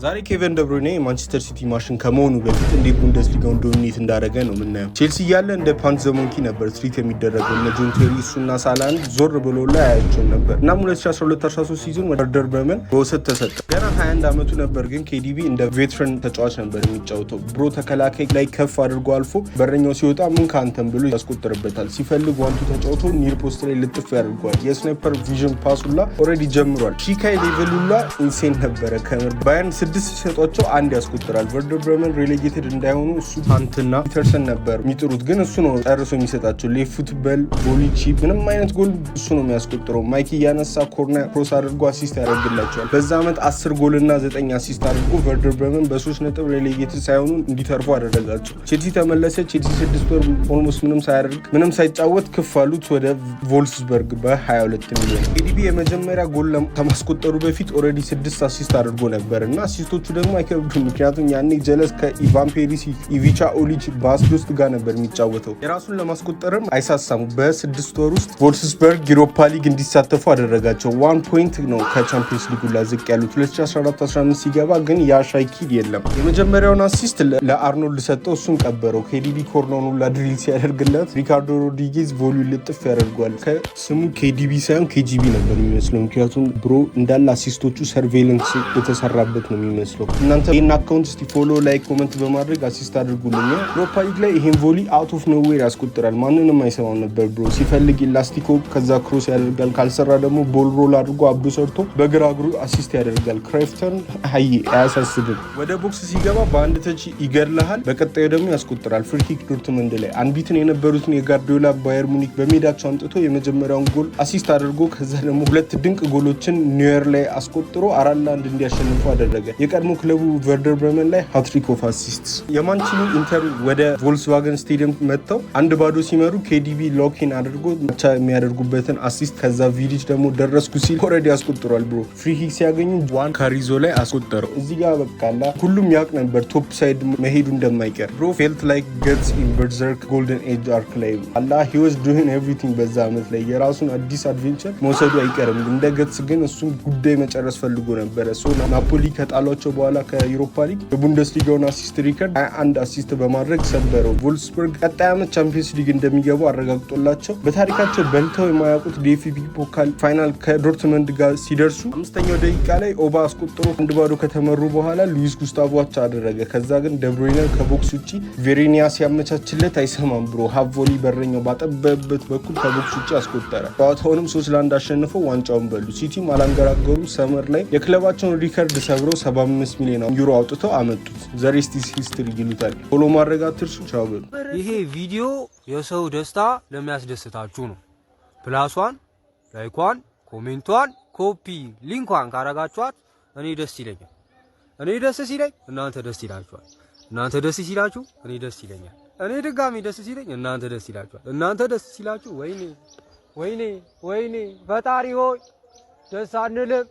ዛሬ ኬቨን ደ ብሩይኔ ማንቸስተር ሲቲ ማሽን ከመሆኑ በፊት እንዴት ቡንደስሊጋውን ዶሚኔት እንዳደረገ ነው የምናየው። ቼልሲ ያለ እንደ ፓንት ዘ ሞንኪ ነበር ትሪት የሚደረገው። እነ ጆን ቴሪ እሱና ሳላን ዞር ብሎ ላይ አያቸው ነበር። እናም 2012-13 ሲዝን ወደ ወርደር ብሬመን በውሰት ተሰጠ። ገና 21 ዓመቱ ነበር፣ ግን ኬዲቢ እንደ ቬትረን ተጫዋች ነበር የሚጫወተው። ብሮ ተከላካይ ላይ ከፍ አድርጎ አልፎ በረኛው ሲወጣ ምን ካንተም ብሎ ያስቆጥርበታል። ሲፈልግ ዋንቱ ተጫውቶ ኒር ፖስት ላይ ልጥፍ ያደርገዋል። የስናይፐር ቪዥን ፓሱላ ኦልሬዲ ጀምሯል። ሺካይ ሌቨሉላ ኢንሴን ነበረ። ከምር ባየርን 6 ሲሰጧቸው አንድ ያስቆጥራል። ወርደር ብሬመን ሬሌጌትድ እንዳይሆኑ እሱ ፓንትና ፒተርሰን ነበር የሚጥሩት፣ ግን እሱ ነው ጨርሶ የሚሰጣቸው። ሌፉትበል ቦሊቺ ምንም አይነት ጎል እሱ ነው የሚያስቆጥረው። ማይክ እያነሳ ኮርነር ክሮስ አድርጎ አሲስት ያደርግላቸዋል። በዛ ዓመት 10 ጎልና 9 አሲስት አድርጎ ወርደር ብሬመን በ3 ነጥብ ሬሌጌትድ ሳይሆኑ እንዲተርፉ አደረጋቸው። ቼልሲ ተመለሰ። ቼልሲ 6 ወር ኦልሞስት ምንም ሳይጫወት ክፍ አሉት ወደ ቮልስበርግ በ22 ሚሊዮን። ኬዲቢ የመጀመሪያ ጎል ከማስቆጠሩ በፊት ኦልሬዲ 6 አሲስት አድርጎ ነበር እና አሲስቶቹ ደግሞ አይከብዱም፣ ምክንያቱም ያኔ ጀለስ ከኢቫን ፔሪሲክ ኢቪቻ ኦሊች ባስዶስት ጋር ነበር የሚጫወተው። የራሱን ለማስቆጠርም አይሳሳሙ። በ6 ወር ውስጥ ቮልስበርግ ዩሮፓ ሊግ እንዲሳተፉ አደረጋቸው። 1 ፖይንት ነው ከቻምፒየንስ ሊጉ ዝቅ ያሉት። 2014-15 ሲገባ ግን የሻይ ኪድ የለም። የመጀመሪያውን አሲስት ለአርኖልድ ሰጠው፣ እሱን ቀበረው። ኬዲቢ ኮርነሩን ላድሪል ሲያደርግለት ሪካርዶ ሮድሪጌዝ ቮሊዩን ልጥፍ ያደርገዋል። ከስሙ ኬዲቢ ሳይሆን ኬጂቢ ነበር የሚመስለው፣ ምክንያቱም ብሮ እንዳለ አሲስቶቹ ሰርቬይለንስ የተሰራበት ነው የሚመስለው። እናንተ ይህን አካውንት እስቲ ፎሎ፣ ላይክ፣ ኮመንት በማድረግ አሲስት አድርጉልኝ። ዩሮፓ ሊግ ላይ ይሄን ቮሊ አውት ኦፍ ኖዌር ያስቆጥራል። ማንንም አይሰማም ነበር ብሮ። ሲፈልግ ኢላስቲኮ ከዛ ክሮስ ያደርጋል፣ ካልሰራ ደግሞ ቦል ሮል አድርጎ አብዶ ሰርቶ በግራ እግሩ አሲስት ያደርጋል። ክራይፍተን አያሳስብም። ወደ ቦክስ ሲገባ በአንድ ተች ይገድልሃል፣ በቀጣዩ ደግሞ ያስቆጥራል። ፍሪኪክ ዶርትመንድ ላይ አንቢትን የነበሩትን የጋርዲዮላ ባየር ሙኒክ በሜዳቸው አምጥቶ የመጀመሪያውን ጎል አሲስት አድርጎ ከዛ ደግሞ 2 ድንቅ ጎሎችን ኒውየር ላይ አስቆጥሮ 4-1 እንዲያሸንፉ አደረገ። የቀድሞ ክለቡ ወርደር ብሬመን ላይ ሃትሪክ ኦፍ አሲስትስ። የማንቺኒ ኢንተር ወደ ቮልክስዋገን ስቴዲየም መጥተው 1-0 ሲመሩ ኬዲቢ ሎኪን አድርጎ ብቻ የሚያደርጉበትን አሲስት ከዛ ቪዲች ደግሞ ደረስኩ ሲል ኦልሬዲ አስቆጥሯል። ብሮ ፍሪ ኪክ ሲያገኙ ዋን ካሪዞ ላይ አስቆጠረው። እዚህ ጋር በቃላ ሁሉም ያውቅ ነበር ቶፕ ሳይድ መሄዱ እንደማይቀር። ብሮ ፌልት ላይክ ገትስ ኢን በርዘርክ ጎልደን ኤጅ አርክ ላይ አላ ሂ ዋዝ ዱይንግ ኤቭሪቲንግ። በዛ ዓመት ላይ የራሱን አዲስ አድቬንቸር መውሰዱ አይቀርም። እንደ ገትስ ግን እሱም ጉዳይ መጨረስ ፈልጎ ነበረ። ናፖሊ ከጣሏቸው በኋላ ከዩሮፓ ሊግ የቡንደስሊጋውን አሲስት ሪከርድ 21 አሲስት በማድረግ ሰበረው። ቮልስበርግ ቀጣይ ዓመት ቻምፒየንስ ሊግ እንደሚገቡ አረጋግጦላቸው በታሪካቸው በልተው የማያውቁት ዲኤፍቢ ፖካል ፋይናል ከዶርትመንድ ጋር ሲደርሱ 5ኛው ደቂቃ ላይ ኦባ አስቆጥሮ 1-0 ከተመሩ በኋላ ሉዊስ ጉስታቮ አቻ አደረገ። ከዛ ግን ደብሩይነ ከቦክስ ውጪ ቬሬኒያ ሲያመቻችለት አይሰማም ብሮ ሃቭ በረኛው ባጠበበት በኩል ከቦክስ ውጪ አስቆጠረ። ጨዋታውንም 3-1 አሸንፈው ዋንጫውን በሉ። ሲቲም አላንገራገሩ። ሰመር ላይ የክለባቸውን ሪከርድ ሰብረው 75 ሚሊዮን ዩሮ አውጥተው አመጡት። ዘ ሬስት ኢዝ ሂስትሪ ይሉታል። ፎሎ ማድረግ አትርሱ። ቻው በሉ። ይሄ ቪዲዮ የሰው ደስታ ለሚያስደስታችሁ ነው። ፕላሷን፣ ላይኳን፣ ኮሜንቷን፣ ኮፒ ሊንኳን ካረጋችኋት እኔ ደስ ይለኛል። እኔ ደስ ሲለኝ እናንተ ደስ ይላችኋል። እናንተ ደስ ሲላችሁ እኔ ደስ ይለኛል። እኔ ድጋሚ ደስ ሲለኝ እናንተ ደስ ይላችኋል። እናንተ ደስ ሲላችሁ ወይኔ ፈጣሪ ሆይ ደስ አንልም።